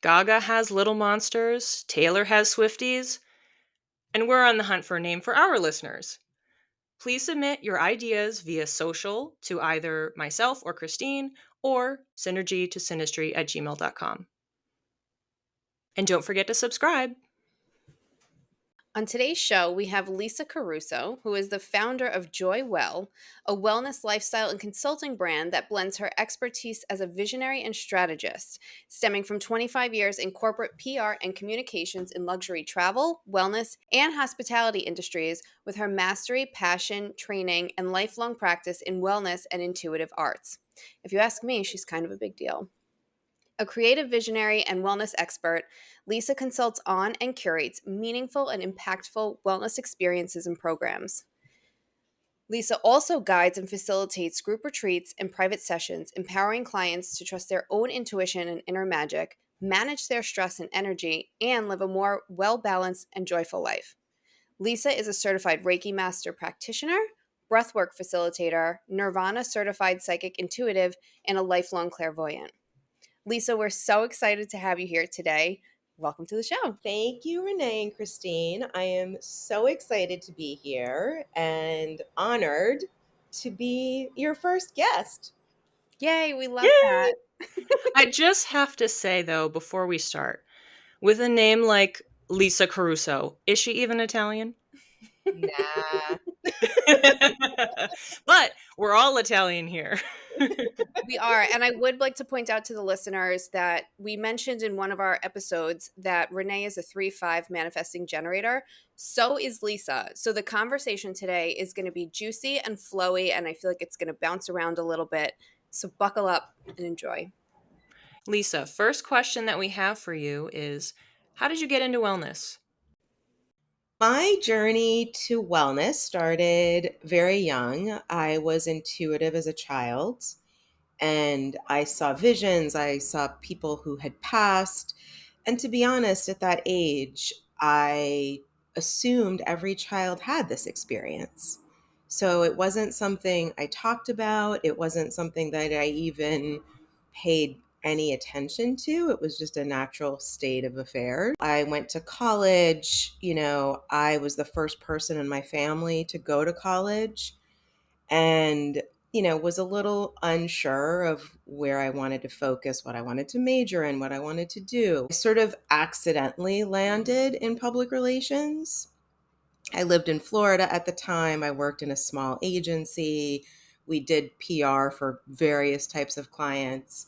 Gaga has Little Monsters, Taylor has Swifties, and we're on the hunt for a name for our listeners. Please submit your ideas via social to either myself or Christine or synergy2synastry@gmail.com. And don't forget to subscribe. On today's show, we have Lisa Caruso, who is the founder of Joy Well, a wellness lifestyle and consulting brand that blends her expertise as a visionary and strategist, stemming from 25 years in corporate PR and communications in luxury travel, wellness, and hospitality industries, with her mastery, passion, training, and lifelong practice in wellness and intuitive arts. If you ask me, she's kind of a big deal. A creative visionary and wellness expert, Lisa consults on and curates meaningful and impactful wellness experiences and programs. Lisa also guides and facilitates group retreats and private sessions, empowering clients to trust their own intuition and inner magic, manage their stress and energy, and live a more well-balanced and joyful life. Lisa is a certified Reiki master practitioner, breathwork facilitator, Nuurvana certified psychic intuitive, and a lifelong clairvoyant. Lisa, we're so excited to have you here today. Welcome to the show. Thank you, Renee and Christine. I am so excited to be here and honored to be your first guest. Yay, we love Yay! that. I just have to say, though, before we start, with a name like Lisa Caruso, is she even Italian? Nah. But we're all Italian here. We are. And I would like to point out to the listeners that we mentioned in one of our episodes that Renee is a 3-5 manifesting generator. So is Lisa. So the conversation today is going to be juicy and flowy, and I feel like it's going to bounce around a little bit. So buckle up and enjoy. Lisa, first question that we have for you is, how did you get into wellness? My journey to wellness started very young. I was intuitive as a child, and I saw visions. I saw people who had passed. And to be honest, at that age, I assumed every child had this experience. So it wasn't something I talked about. It wasn't something that I even paid any attention to. It was just a natural state of affairs. I went to college. I was the first person in my family to go to college. And was a little unsure of where I wanted to focus, what I wanted to major in, what I wanted to do. I sort of accidentally landed in public relations. I lived in Florida at the time. I worked in a small agency. We did PR for various types of clients.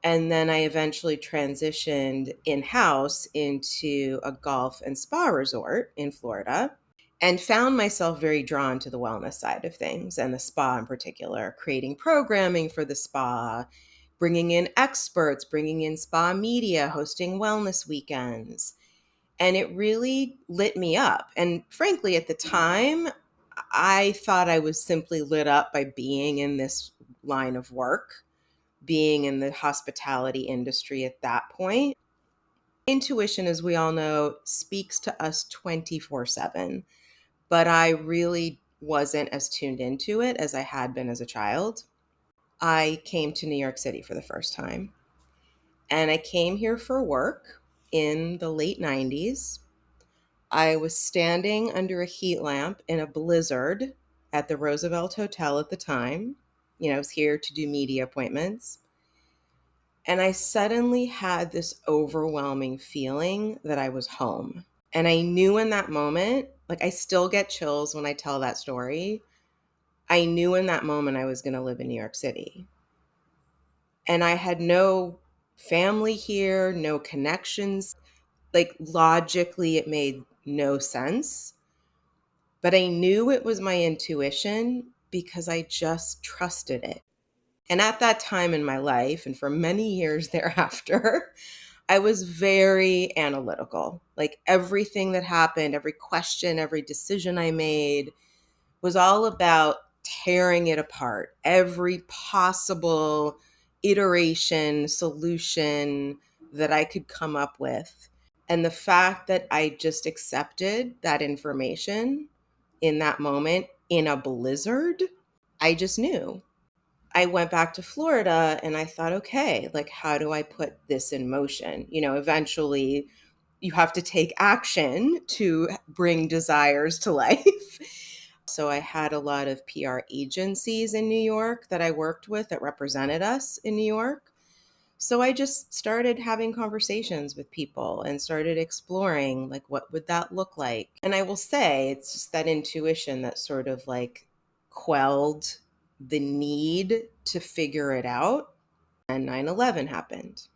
And then I eventually transitioned in-house into a golf and spa resort in Florida, and found myself very drawn to the wellness side of things, and the spa in particular, creating programming for the spa, bringing in experts, bringing in spa media, hosting wellness weekends. And it really lit me up. And frankly, at the time, I thought I was simply lit up by being in this line of work, being in the hospitality industry at that point. Intuition, as we all know, speaks to us 24/7. But I really wasn't as tuned into it as I had been as a child. I came to New York City for the first time, and I came here for work in the late 90s. I was standing under a heat lamp in a blizzard at the Roosevelt Hotel at the time. I was here to do media appointments. And I suddenly had this overwhelming feeling that I was home. And I knew in that moment, like I still get chills when I tell that story. I knew in that moment I was going to live in New York City. And I had no family here, no connections. Like logically, it made no sense. But I knew it was my intuition because I just trusted it. And at that time in my life, and for many years thereafter, I was very analytical. Like everything that happened, every question, every decision I made was all about tearing it apart. Every possible iteration, solution that I could come up with. And the fact that I just accepted that information in that moment in a blizzard, I just knew. I went back to Florida and I thought, okay, like, how do I put this in motion? Eventually you have to take action to bring desires to life. So I had a lot of PR agencies in New York that I worked with that represented us in New York. So I just started having conversations with people and started exploring, like, what would that look like? And I will say it's just that intuition that sort of like quelled the need to figure it out. And 9/11 happened.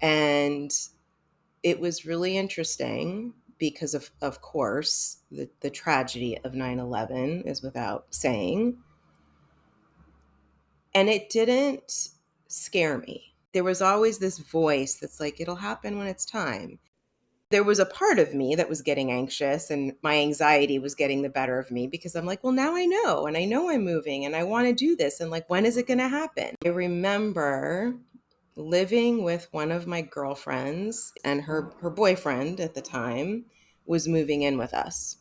And it was really interesting because of course, the tragedy of 9/11 is without saying. And it didn't scare me. There was always this voice that's like, it'll happen when it's time. There was a part of me that was getting anxious, and my anxiety was getting the better of me because I'm like, well, now I know, and I know I'm moving and I want to do this. And like, when is it going to happen? I remember living with one of my girlfriends, and her boyfriend at the time was moving in with us.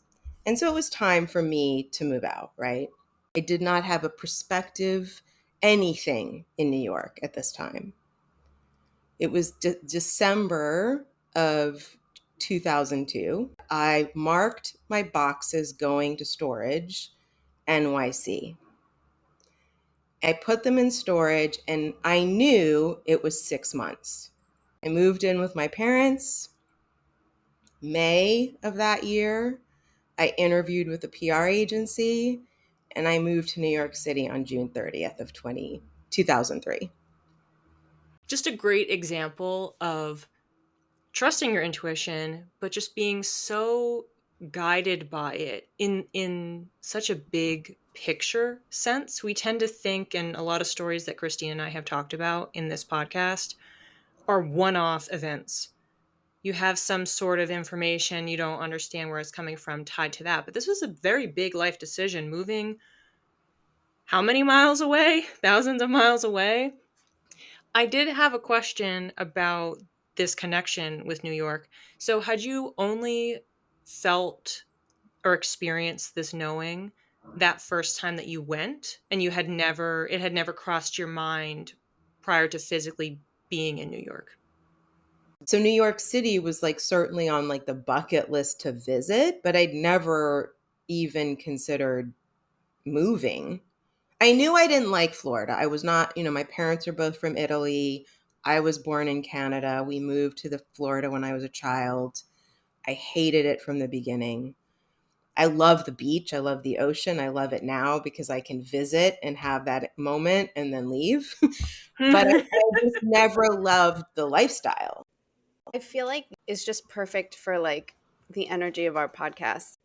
And so it was time for me to move out, right? I did not have a perspective, anything in New York at this time. It was December of 2002. I marked my boxes going to storage, NYC. I put them in storage and I knew it was 6 months. I moved in with my parents May of that year. I interviewed with a PR agency and I moved to New York City on June 30th of 2003. Just a great example of trusting your intuition, but just being so guided by it in such a big picture sense. We tend to think, and a lot of stories that Christine and I have talked about in this podcast are one-off events. You have some sort of information, you don't understand where it's coming from tied to that. But this was a very big life decision, moving how many miles away? Thousands of miles away. I did have a question about this connection with New York. So, had you only felt or experienced this knowing that first time that you went, and it had never crossed your mind prior to physically being in New York? So New York City was like certainly on like the bucket list to visit, but I'd never even considered moving. I knew I didn't like Florida. I was not, my parents are both from Italy. I was born in Canada. We moved to the Florida when I was a child. I hated it from the beginning. I love the beach. I love the ocean. I love it now because I can visit and have that moment and then leave. But I just never loved the lifestyle. I feel like it's just perfect for like the energy of our podcast.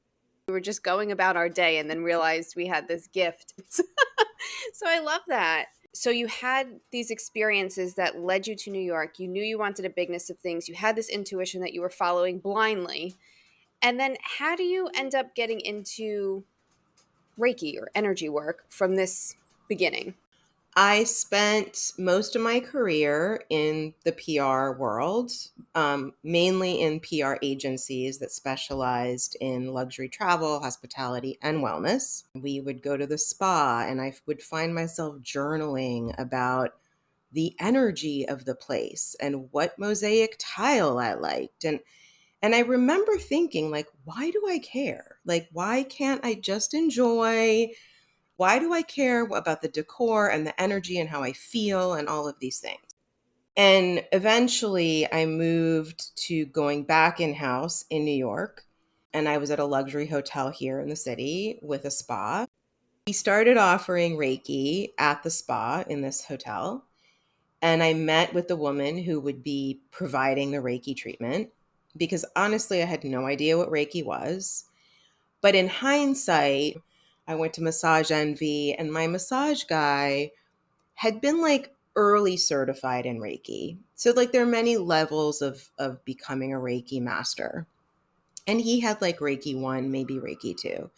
We were just going about our day and then realized we had this gift. So I love that. So you had these experiences that led you to New York. You knew you wanted a bigness of things. You had this intuition that you were following blindly. And then how do you end up getting into Reiki or energy work from this beginning? I spent most of my career in the PR world, mainly in PR agencies that specialized in luxury travel, hospitality, and wellness. We would go to the spa, and I would find myself journaling about the energy of the place and what mosaic tile I liked. And I remember thinking, like, why do I care? Like, why can't I just enjoy? Why do I care about the decor and the energy and how I feel and all of these things? And eventually I moved to going back in house in New York. And I was at a luxury hotel here in the city with a spa. We started offering Reiki at the spa in this hotel. And I met with the woman who would be providing the Reiki treatment because honestly, I had no idea what Reiki was. But in hindsight, I went to Massage Envy, and my massage guy had been like early certified in Reiki. So like there are many levels of becoming a Reiki master. And he had like Reiki 1, maybe Reiki 2.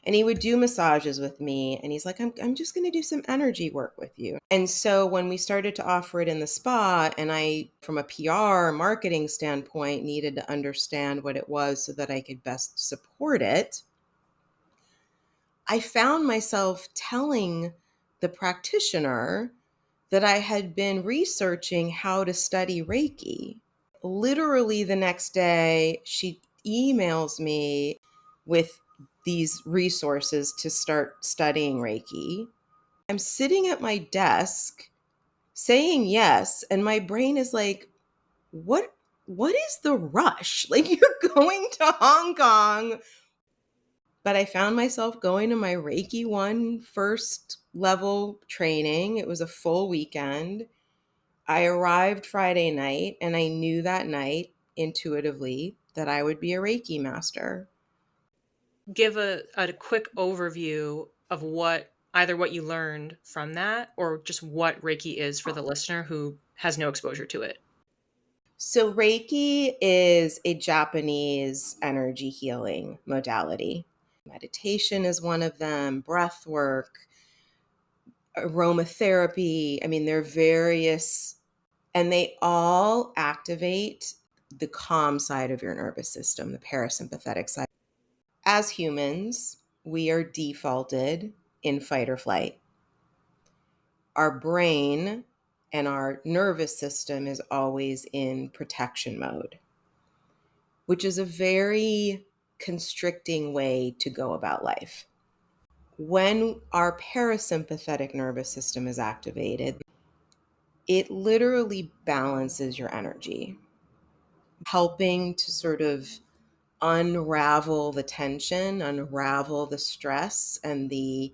And he would do massages with me. And he's like, I'm just going to do some energy work with you. And so when we started to offer it in the spa, and I, from a PR marketing standpoint, needed to understand what it was so that I could best support it, I found myself telling the practitioner that I had been researching how to study Reiki. Literally the next day, she emails me with these resources to start studying Reiki. I'm sitting at my desk saying yes, and my brain is like, what is the rush? Like, you're going to Hong Kong. But I found myself going to my Reiki 1 first level training. It was a full weekend. I arrived Friday night, and I knew that night intuitively that I would be a Reiki master. Give a quick overview of either what you learned from that or just what Reiki is for the listener who has no exposure to it. So Reiki is a Japanese energy healing modality. Meditation is one of them, breath work, aromatherapy. I mean, there are various, and they all activate the calm side of your nervous system, the parasympathetic side. As humans, we are defaulted in fight or flight. Our brain and our nervous system is always in protection mode, which is a very constricting way to go about life. When our parasympathetic nervous system is activated, it literally balances your energy, helping to sort of unravel the tension, unravel the stress and the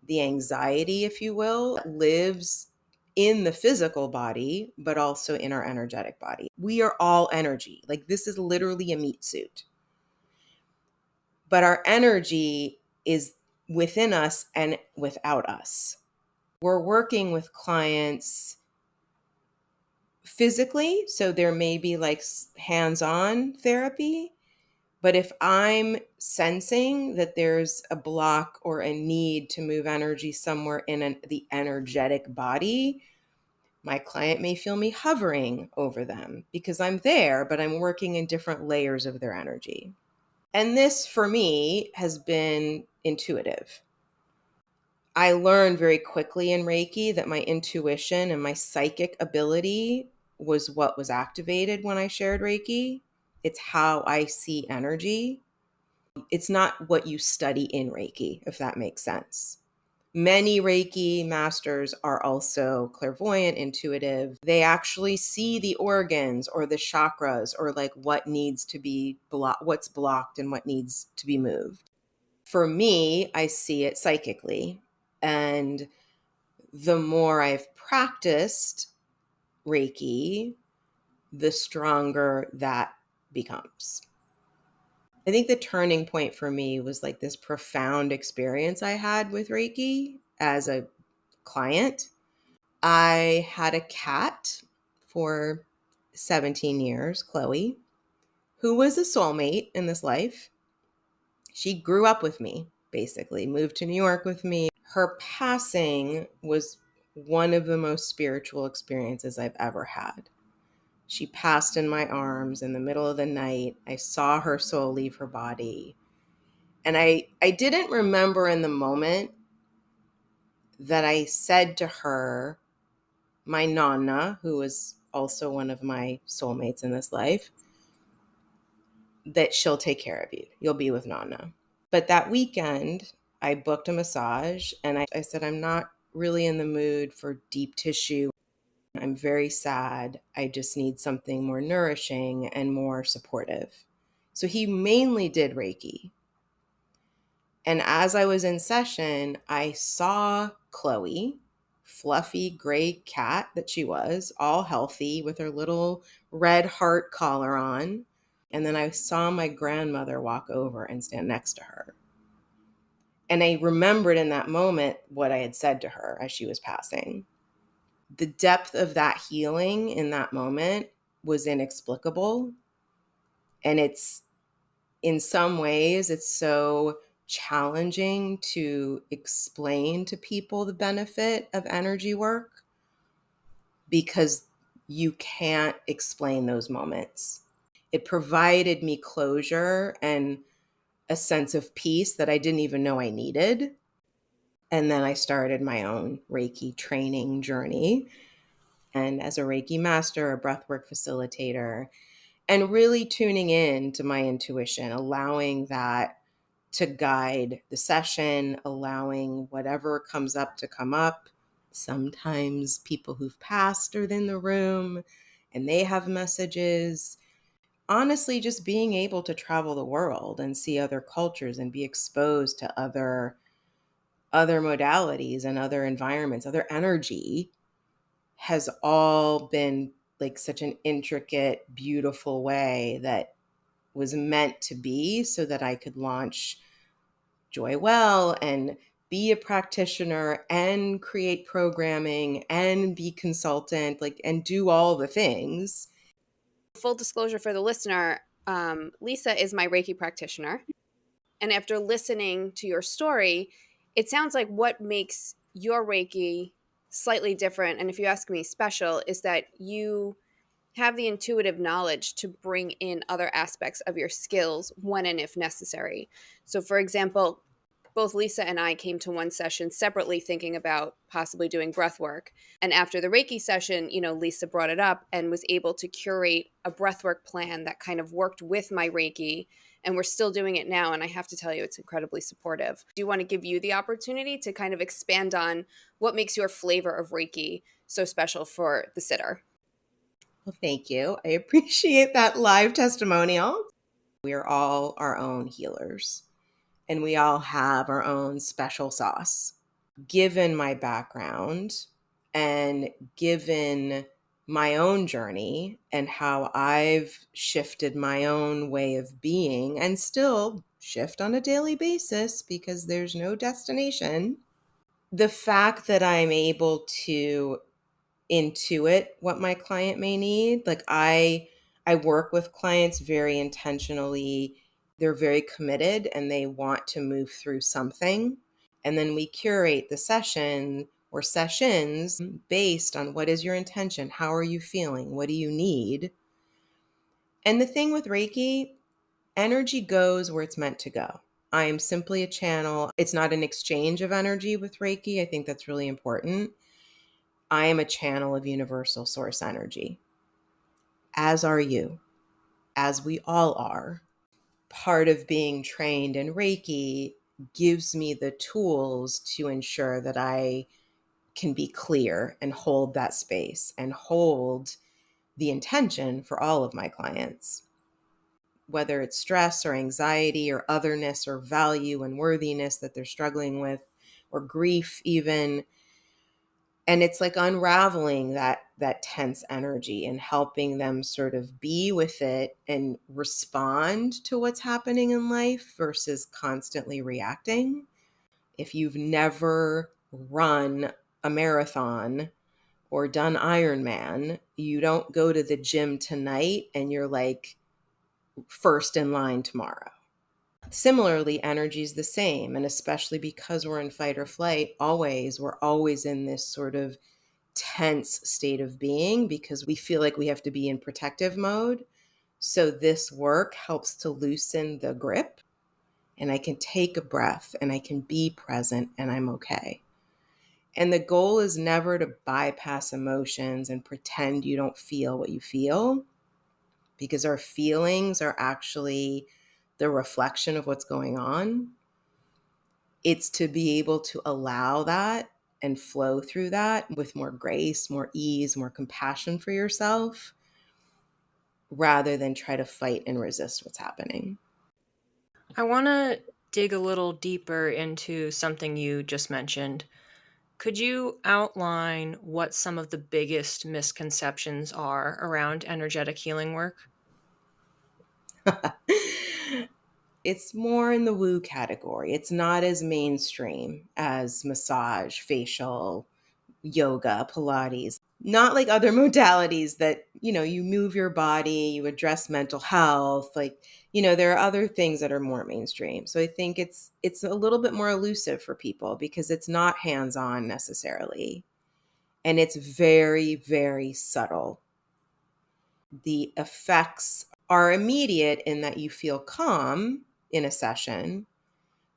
anxiety, if you will, that lives in the physical body, but also in our energetic body. We are all energy. Like, this is literally a meat suit. But our energy is within us and without us. We're working with clients physically, so there may be like hands-on therapy. But if I'm sensing that there's a block or a need to move energy somewhere in the energetic body, my client may feel me hovering over them because I'm there, but I'm working in different layers of their energy. And this, for me, has been intuitive. I learned very quickly in Reiki that my intuition and my psychic ability was what was activated when I shared Reiki. It's how I see energy. It's not what you study in Reiki, if that makes sense. Many Reiki masters are also clairvoyant, intuitive. They actually see the organs or the chakras or like what needs to be what's blocked and what needs to be moved. For me, I see it psychically. And the more I've practiced Reiki, the stronger that becomes. I think the turning point for me was like this profound experience I had with Reiki as a client. I had a cat for 17 years, Chloe, who was a soulmate in this life. She grew up with me, basically, moved to New York with me. Her passing was one of the most spiritual experiences I've ever had. She passed in my arms in the middle of the night. I saw her soul leave her body. And I didn't remember in the moment that I said to her, my Nonna, who was also one of my soulmates in this life, that she'll take care of you. You'll be with Nonna. But that weekend, I booked a massage and I said, I'm not really in the mood for deep tissue. I'm very sad. I just need something more nourishing and more supportive. So he mainly did Reiki. And as I was in session, I saw Chloe, fluffy gray cat that she was, all healthy with her little red heart collar on. And then I saw my grandmother walk over and stand next to her. And I remembered in that moment what I had said to her as she was passing. The depth of that healing in that moment was inexplicable. And in some ways, it's so challenging to explain to people the benefit of energy work because you can't explain those moments. It provided me closure and a sense of peace that I didn't even know I needed. And then I started my own Reiki training journey. And as a Reiki master, a breathwork facilitator, and really tuning in to my intuition, allowing that to guide the session, allowing whatever comes up to come up. Sometimes people who've passed are in the room and they have messages. Honestly, just being able to travel the world and see other cultures and be exposed to other modalities and other environments, other energy has all been like such an intricate, beautiful way that was meant to be so that I could launch Joy Well and be a practitioner and create programming and be consultant, like, and do all the things. Full disclosure for the listener, Lisa is my Reiki practitioner. And after listening to your story, it sounds like what makes your Reiki slightly different, and if you ask me, special, is that you have the intuitive knowledge to bring in other aspects of your skills when and if necessary. So, for example, both Lisa and I came to one session separately thinking about possibly doing breath work. And after the Reiki session, Lisa brought it up and was able to curate a breathwork plan that kind of worked with my Reiki. And we're still doing it now. And I have to tell you, it's incredibly supportive. Do you want to give you the opportunity to kind of expand on what makes your flavor of Reiki so special for the sitter? Well, thank you. I appreciate that live testimonial. We are all our own healers and we all have our own special sauce. Given my background and given my own journey and how I've shifted my own way of being and still shift on a daily basis because there's no destination, the fact that I'm able to intuit what my client may need, like I work with clients very intentionally. They're very committed and they want to move through something. And then we curate the session or sessions based on what is your intention? How are you feeling? What do you need? And the thing with Reiki, energy goes where it's meant to go. I am simply a channel. It's not an exchange of energy with Reiki. I think that's really important. I am a channel of universal source energy, as are you, as we all are. Part of being trained in Reiki gives me the tools to ensure that I can be clear and hold that space and hold the intention for all of my clients. Whether it's stress or anxiety or otherness or value and worthiness that they're struggling with, or grief even. And it's like unraveling that tense energy and helping them sort of be with it and respond to what's happening in life versus constantly reacting. If you've never run a marathon or done Ironman, you don't go to the gym tonight and you're like first in line tomorrow. Similarly, energy is the same. And especially because we're in fight or flight, we're always in this sort of tense state of being because we feel like we have to be in protective mode. So this work helps to loosen the grip and I can take a breath and I can be present and I'm okay. And the goal is never to bypass emotions and pretend you don't feel what you feel, because our feelings are actually the reflection of what's going on. It's to be able to allow that and flow through that with more grace, more ease, more compassion for yourself, rather than try to fight and resist what's happening. I want to dig a little deeper into something you just mentioned. Could you outline what some of the biggest misconceptions are around energetic healing work? It's more in the woo category. It's not as mainstream as massage, facial, yoga, Pilates. Not like other modalities that, you move your body, you address mental health. Like, there are other things that are more mainstream. So I think it's a little bit more elusive for people because it's not hands-on necessarily. And it's very, very subtle. The effects are immediate in that you feel calm in a session.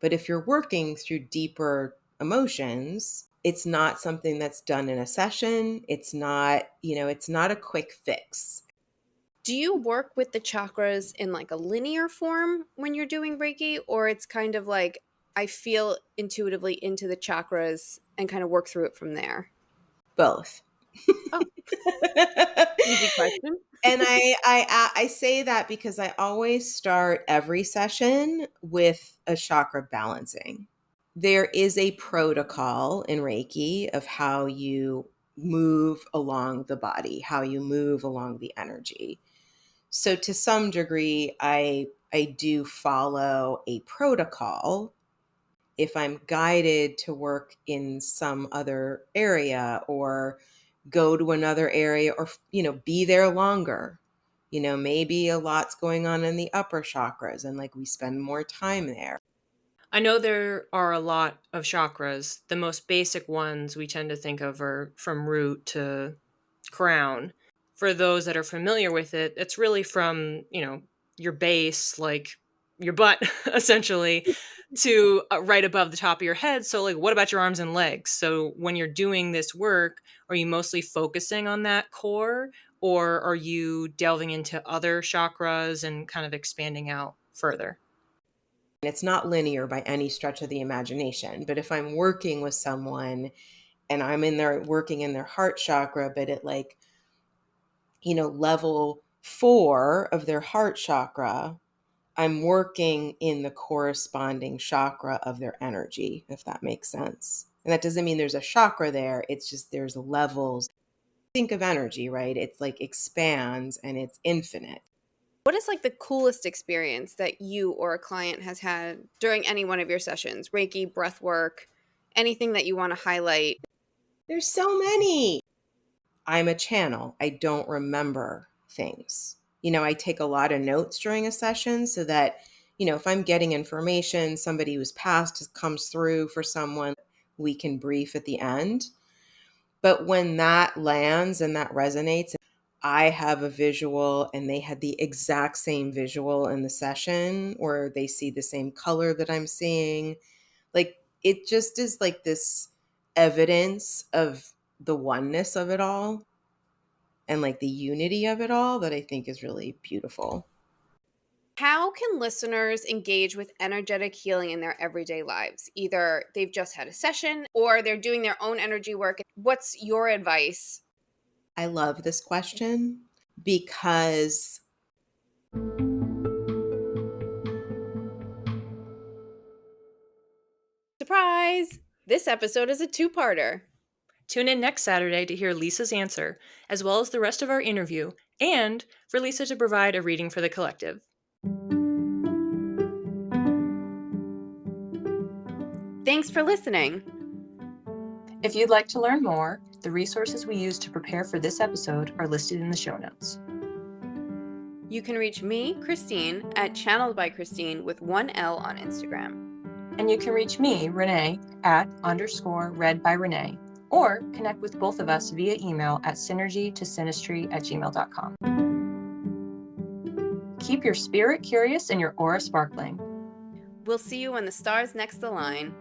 But if you're working through deeper emotions. It's not something that's done in a session. It's not, it's not a quick fix. Do you work with the chakras in like a linear form when you're doing Reiki, or it's kind of like I feel intuitively into the chakras and kind of work through it from there? Both. Oh, easy question. And I say that because I always start every session with a chakra balancing. There is a protocol in Reiki of how you move along the body, how you move along the energy. So to some degree, I do follow a protocol. If I'm guided to work in some other area or go to another area or, be there longer, maybe a lot's going on in the upper chakras and like we spend more time there. I know there are a lot of chakras. The most basic ones we tend to think of are from root to crown. For those that are familiar with it, it's really from, your base, like your butt, essentially, to right above the top of your head. So, like, what about your arms and legs? So, when you're doing this work, are you mostly focusing on that core, or are you delving into other chakras and kind of expanding out further? It's not linear by any stretch of the imagination, but if I'm working with someone and I'm in there working in their heart chakra, but at like, level 4 of their heart chakra, I'm working in the corresponding chakra of their energy, if that makes sense. And that doesn't mean there's a chakra there. It's just there's levels. Think of energy, right? It's like expands and it's infinite. What is like the coolest experience that you or a client has had during any one of your sessions? Reiki, breath work, anything that you want to highlight? There's so many. I'm a channel. I don't remember things. I take a lot of notes during a session so that, if I'm getting information, somebody who's passed comes through for someone, we can brief at the end. But when that lands and that resonates, I have a visual and they had the exact same visual in the session, or they see the same color that I'm seeing. Like it just is like this evidence of the oneness of it all and like the unity of it all that I think is really beautiful. How can listeners engage with energetic healing in their everyday lives? Either they've just had a session or they're doing their own energy work. What's your advice? I love this question because Surprise! This episode is a two-parter. Tune in next Saturday to hear Lisa's answer, as well as the rest of our interview, and for Lisa to provide a reading for the collective. Thanks for listening. If you'd like to learn more, the resources we used to prepare for this episode are listed in the show notes. You can reach me, Christine, at Channeled by Christine with one L on Instagram. And you can reach me, Renee, at _read by Renee, or connect with both of us via email at synergytosynastry@gmail.com. Keep your spirit curious and your aura sparkling. We'll see you when the stars next align.